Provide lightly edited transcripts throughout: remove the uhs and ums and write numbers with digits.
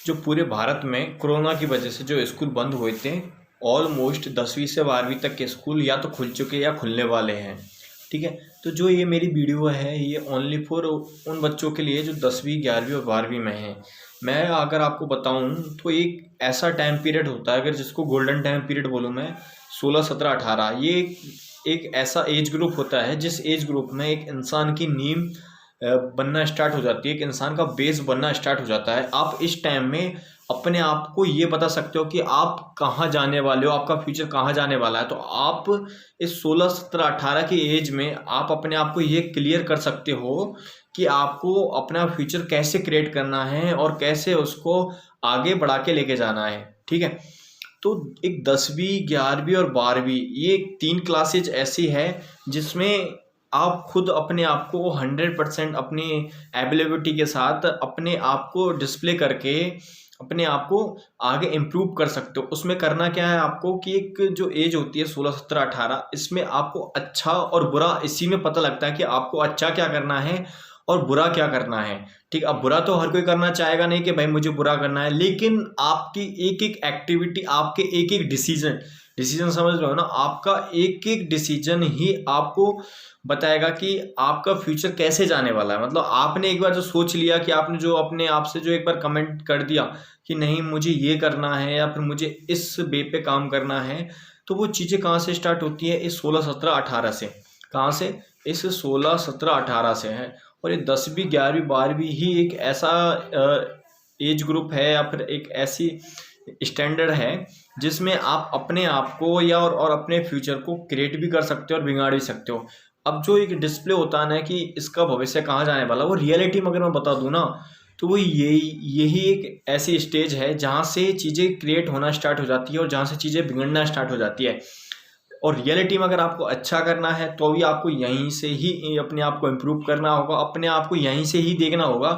जो पूरे भारत में कोरोना की वजह से जो स्कूल बंद हुए थे, ऑलमोस्ट 10वीं से 12वीं तक के स्कूल या तो खुल चुके या खुलने वाले हैं। ठीक है, तो जो ये मेरी वीडियो है ये ओनली फॉर उन बच्चों के लिए जो 10वीं 11वीं और 12वीं में हैं। मैं अगर आपको बताऊं तो एक ऐसा टाइम पीरियड होता है, अगर जिसको गोल्डन टाइम पीरियड बोलूँ मैं, 16 17 18, ये एक ऐसा एज ग्रुप होता है जिस एज ग्रुप में एक इंसान की नींव बनना स्टार्ट हो जाती है, एक इंसान का बेस बनना स्टार्ट हो जाता है। आप इस टाइम में अपने आप को ये बता सकते हो कि आप कहाँ जाने वाले हो, आपका फ्यूचर कहाँ जाने वाला है। तो आप इस 16 17 18 की एज में आप अपने आप को ये क्लियर कर सकते हो कि आपको अपना फ्यूचर कैसे क्रिएट करना है और कैसे उसको आगे बढ़ा के लेके जाना है। ठीक है, तो एक 10वीं 11वीं और 12वीं ये 3 क्लासेज ऐसी है जिसमें आप खुद अपने आप को 100% अपनी एबिलिटी के साथ अपने आप को डिस्प्ले करके अपने आप को आगे इम्प्रूव कर सकते हो। उसमें करना क्या है आपको कि एक जो एज होती है 16 17 18, इसमें आपको अच्छा और बुरा इसी में पता लगता है कि आपको अच्छा क्या करना है और बुरा क्या करना है। ठीक, अब बुरा तो हर कोई करना चाहेगा नहीं कि भाई मुझे बुरा करना है, लेकिन आपकी एक एक एक्टिविटी, आपके एक एक डिसीजन समझ रहे हो ना, आपका एक एक डिसीजन ही आपको बताएगा कि आपका फ्यूचर कैसे जाने वाला है। मतलब आपने एक बार जो सोच लिया कि आपने जो अपने आप से जो एक बार कमेंट कर दिया कि नहीं मुझे ये करना है या फिर मुझे इस वे पे काम करना है, तो वो चीज़ें कहाँ से स्टार्ट होती है? इस 16 17 18 से। कहाँ से? इस 16 17 18 से है। और ये 10वीं 11वीं 12वीं ही एक ऐसा एज ग्रुप है या फिर एक ऐसी स्टैंडर्ड है जिसमें आप अपने आप को या और अपने फ्यूचर को क्रिएट भी कर सकते हो और बिगाड़ भी सकते हो। अब जो एक डिस्प्ले होता है ना कि इसका भविष्य कहाँ जाने वाला, वो रियलिटी में अगर मैं बता दूँ ना, तो वो यही एक ऐसी स्टेज है जहाँ से चीज़ें क्रिएट होना स्टार्ट हो जाती है और जहाँ से चीज़ें बिगड़ना स्टार्ट हो जाती है। और रियलिटी में अगर आपको अच्छा करना है तो भी आपको यहीं से ही अपने आप को इम्प्रूव करना होगा, अपने आप को यहीं से ही देखना होगा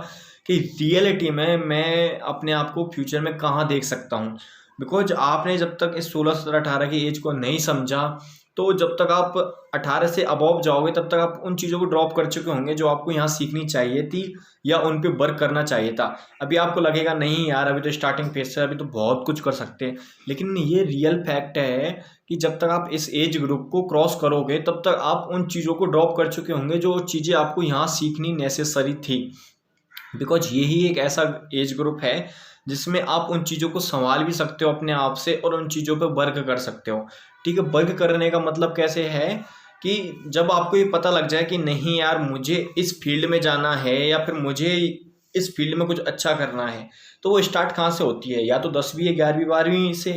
कि रियलिटी में मैं अपने आप को फ्यूचर में कहाँ देख सकता हूँ। बिकॉज आपने जब तक इस 16 17 18 की एज को नहीं समझा, तो जब तक आप 18 से अबव जाओगे तब तक आप उन चीज़ों को ड्रॉप कर चुके होंगे जो आपको यहाँ सीखनी चाहिए थी या उन पे वर्क करना चाहिए था। अभी आपको लगेगा नहीं यार अभी तो स्टार्टिंग फेज से, अभी तो बहुत कुछ कर सकते हैं, लेकिन ये रियल फैक्ट है कि जब तक आप इस एज ग्रुप को क्रॉस करोगे तब तक आप उन चीज़ों को ड्रॉप कर चुके होंगे जो चीज़ें आपको यहाँ सीखनी नेसेसरी थी। बिकॉज यही एक ऐसा एज ग्रुप है जिसमें आप उन चीज़ों को संभाल भी सकते हो अपने आप से और उन चीज़ों पे वर्क कर सकते हो। ठीक है, वर्क करने का मतलब कैसे है कि जब आपको ये पता लग जाए कि नहीं यार मुझे इस फील्ड में जाना है या फिर मुझे इस फील्ड में कुछ अच्छा करना है, तो वो स्टार्ट कहाँ से होती है? या तो 10वीं या 11वीं 12वीं से।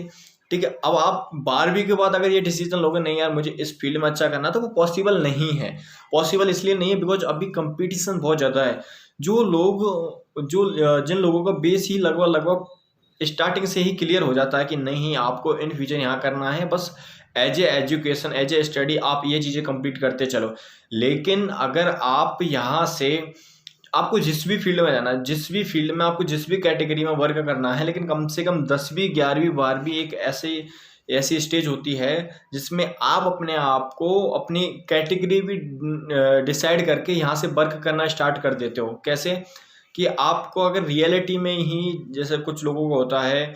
ठीक है, अब आप 12वीं के बाद अगर ये डिसीजन लोगे नहीं यार मुझे इस फील्ड में अच्छा करना, तो वो पॉसिबल नहीं है। पॉसिबल इसलिए नहीं है बिकॉज अभी कंपटीशन बहुत ज़्यादा है। जिन लोगों का बेस ही लगभग स्टार्टिंग से ही क्लियर हो जाता है कि नहीं आपको इन फ्यूचर यहाँ करना है, बस as a education as a study आप ये चीज़ें कंप्लीट करते चलो। लेकिन अगर आप यहाँ से आपको जिस भी फील्ड में जाना है, जिस भी फील्ड में आपको जिस भी कैटेगरी में वर्क करना है, लेकिन कम से कम 10वीं 11वीं 12वीं एक ऐसी स्टेज होती है जिसमें आप अपने आप को अपनी कैटेगरी भी डिसाइड करके यहाँ से वर्क करना स्टार्ट कर देते हो। कैसे कि आपको अगर रियलिटी में ही, जैसे कुछ लोगों को होता है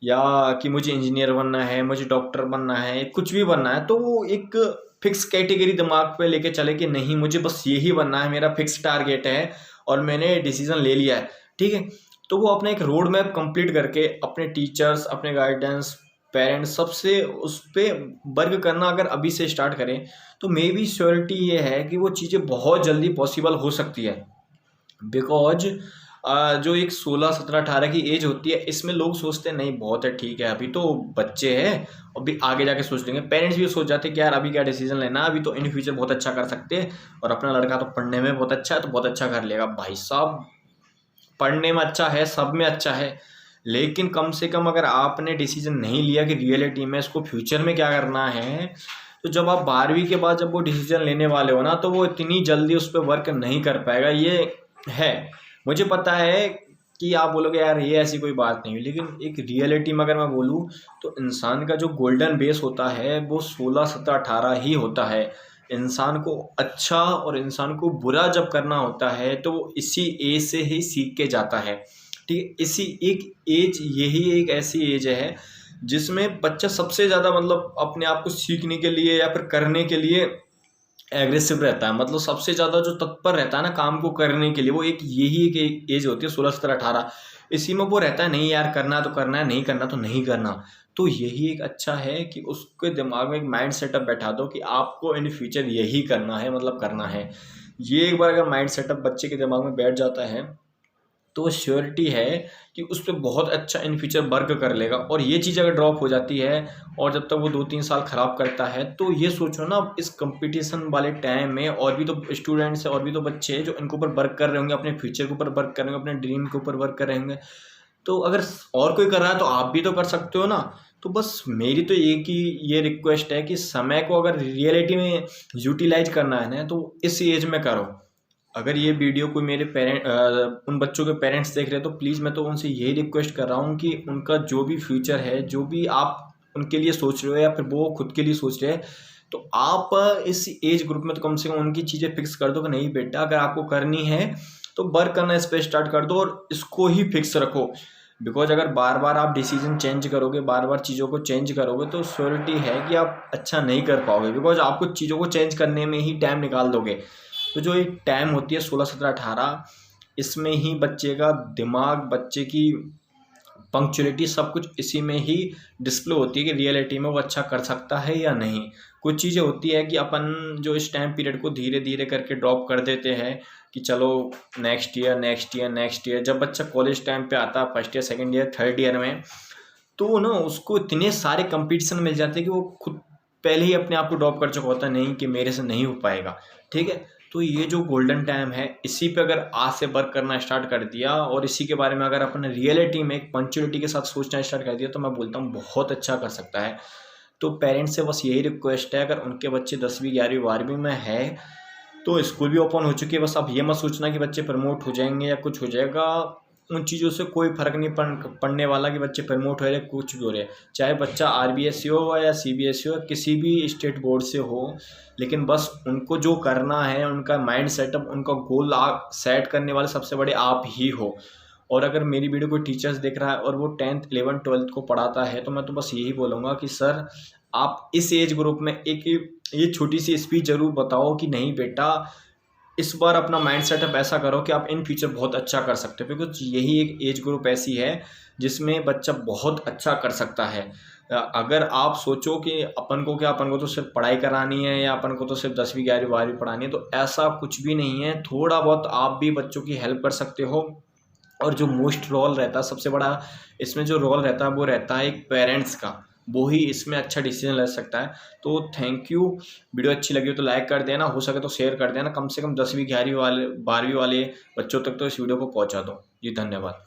या कि मुझे इंजीनियर बनना है, मुझे डॉक्टर बनना है, कुछ भी बनना है, तो वो एक फिक्स कैटेगरी दिमाग पे लेके चले कि नहीं मुझे बस यही बनना है, मेरा फिक्स टारगेट है और मैंने डिसीजन ले लिया है। ठीक है, तो वो अपना एक रोड मैप कंप्लीट करके अपने टीचर्स, अपने गाइडेंस, पेरेंट्स सबसे उस पर वर्क करना अगर अभी से स्टार्ट करें तो मे बी श्योरिटी ये है कि वो चीज़ें बहुत जल्दी पॉसिबल हो सकती है। बिकॉज जो एक 16 17 18 की एज होती है इसमें लोग सोचते हैं नहीं बहुत है, ठीक है अभी तो बच्चे हैं, अभी आगे जाके सोच लेंगे। पेरेंट्स भी सोच जाते हैं कि यार अभी क्या डिसीजन लेना, अभी तो इन फ्यूचर बहुत अच्छा कर सकते हैं और अपना लड़का तो पढ़ने में बहुत अच्छा है तो बहुत अच्छा कर लेगा। भाई साहब पढ़ने में अच्छा है, सब में अच्छा है, लेकिन कम से कम अगर आपने डिसीजन नहीं लिया कि रियलिटी में इसको फ्यूचर में क्या करना है, तो जब आप 12वीं के बाद जब वो डिसीजन लेने वाले हो ना, तो वो इतनी जल्दी उस पर वर्क नहीं कर पाएगा। ये है, मुझे पता है कि आप बोलोगे यार ये ऐसी कोई बात नहीं, लेकिन एक रियलिटी में अगर मैं बोलूँ तो इंसान का जो गोल्डन बेस होता है वो 16 17 18 ही होता है। इंसान को अच्छा और इंसान को बुरा जब करना होता है तो वो इसी एज से ही सीख के जाता है। ठीक है। इसी एक एज, यही एक ऐसी एज है जिसमें बच्चा सबसे ज़्यादा मतलब अपने आप को सीखने के लिए या फिर करने के लिए एग्रेसिव रहता है, मतलब सबसे ज़्यादा जो तत्पर रहता है ना काम को करने के लिए, वो एक यही एक एज होती है 16 17 18। इसी में वो रहता है नहीं यार करना तो करना है, नहीं करना तो नहीं करना। तो यही एक अच्छा है कि उसके दिमाग में एक माइंड सेटअप बैठा दो कि आपको इन फ्यूचर यही करना है, मतलब करना है। ये एक बार अगर माइंड सेटअप बच्चे के दिमाग में बैठ जाता है तो श्योरिटी है कि उस पर बहुत अच्छा इन फ्यूचर वर्क कर लेगा। और ये चीज़ अगर ड्रॉप हो जाती है और जब तक वो 2 3 साल ख़राब करता है, तो ये सोचो ना इस कंपटीशन वाले टाइम में और भी तो स्टूडेंट्स है और भी तो बच्चे हैं जो इनके ऊपर वर्क कर रहे होंगे, अपने फ्यूचर के ऊपर वर्क कर रहे होंगे, अपने ड्रीम के ऊपर वर्क कर रहे होंगे। तो अगर और कोई कर रहा है तो आप भी तो कर सकते हो ना। तो बस मेरी तो एक ही ये रिक्वेस्ट है कि समय को अगर रियलिटी में यूटिलाइज करना है ना तो इस एज में करो। अगर ये वीडियो कोई मेरे उन बच्चों के पेरेंट्स देख रहे हैं तो प्लीज़ मैं तो उनसे यही रिक्वेस्ट कर रहा हूँ कि उनका जो भी फ्यूचर है, जो भी आप उनके लिए सोच रहे हो या फिर वो खुद के लिए सोच रहे हैं, तो आप इस एज ग्रुप में तो कम से कम उनकी चीज़ें फिक्स कर दो कि नहीं बेटा अगर आपको करनी है तो वर्क करना इस पर स्टार्ट कर दो और इसको ही फिक्स रखो। बिकॉज अगर बार बार आप डिसीजन चेंज करोगे, बार बार चीज़ों को चेंज करोगे, तो श्योरिटी है कि आप अच्छा नहीं कर पाओगे, बिकॉज आप कुछ चीज़ों को चेंज करने में ही टाइम निकाल दोगे। तो जो एक टाइम होती है 16 17 18, इसमें ही बच्चे का दिमाग, बच्चे की पंक्चुअलिटी सब कुछ इसी में ही डिस्प्ले होती है कि रियलिटी में वो अच्छा कर सकता है या नहीं। कुछ चीज़ें होती है कि अपन जो इस टाइम पीरियड को धीरे धीरे करके ड्रॉप कर देते हैं कि चलो next year next year next year. जब बच्चा कॉलेज टाइम पे आता है, first year second year third year में, तो ना उसको इतने सारे कंपटीशन मिल जाते हैं कि वो खुद पहले ही अपने आप को ड्रॉप कर चुका होता है, नहीं कि मेरे से नहीं हो पाएगा। ठीक है। तो ये जो गोल्डन टाइम है, इसी पे अगर आज से वर्क करना स्टार्ट कर दिया और इसी के बारे में अगर अपन रियलिटी में एक पंक्चुअलिटी के साथ सोचना स्टार्ट कर दिया, तो मैं बोलता हूँ बहुत अच्छा कर सकता है। तो पेरेंट्स से बस यही रिक्वेस्ट है, अगर उनके बच्चे 10वीं 11वीं 12वीं में है तो स्कूल भी ओपन हो चुकी है, बस अब ये मत सोचना कि बच्चे प्रमोट हो जाएंगे या कुछ हो जाएगा। उन चीज़ों से कोई फ़र्क नहीं पड़ने वाला कि बच्चे प्रमोट हो रहे कुछ भी हो रहे, चाहे बच्चा RBSE हो या CBSE हो, किसी भी स्टेट बोर्ड से हो। लेकिन बस उनको जो करना है, उनका माइंड सेटअप, उनका गोल सेट करने वाले सबसे बड़े आप ही हो। और अगर मेरी वीडियो कोई टीचर्स देख रहा है और वो 10th 11th 12th को पढ़ाता है, तो मैं तो बस यही बोलूँगा कि सर आप इस एज ग्रुप में एक ये छोटी सी स्पीच ज़रूर बताओ कि नहीं बेटा इस बार अपना माइंड सेटअप ऐसा करो कि आप इन फ्यूचर बहुत अच्छा कर सकते हो। बिकॉज यही एक एज ग्रुप ऐसी है जिसमें बच्चा बहुत अच्छा कर सकता है। अगर आप सोचो कि अपन को तो सिर्फ पढ़ाई करानी है या अपन को तो सिर्फ 10वीं 11वीं 12वीं पढ़ानी है, तो ऐसा कुछ भी नहीं है। थोड़ा बहुत आप भी बच्चों की हेल्प कर सकते हो। और जो मोस्ट रोल रहता है, सबसे बड़ा इसमें जो रोल रहता है वो रहता है एक पेरेंट्स का। वो ही इसमें अच्छा डिसीजन ले सकता है। तो थैंक यू। वीडियो अच्छी लगी हो तो लाइक कर देना, हो सके तो शेयर कर देना, कम से कम 10वीं 11वीं वाले 12वीं वाले बच्चों तक तो इस वीडियो को पहुंचा दो। जी धन्यवाद।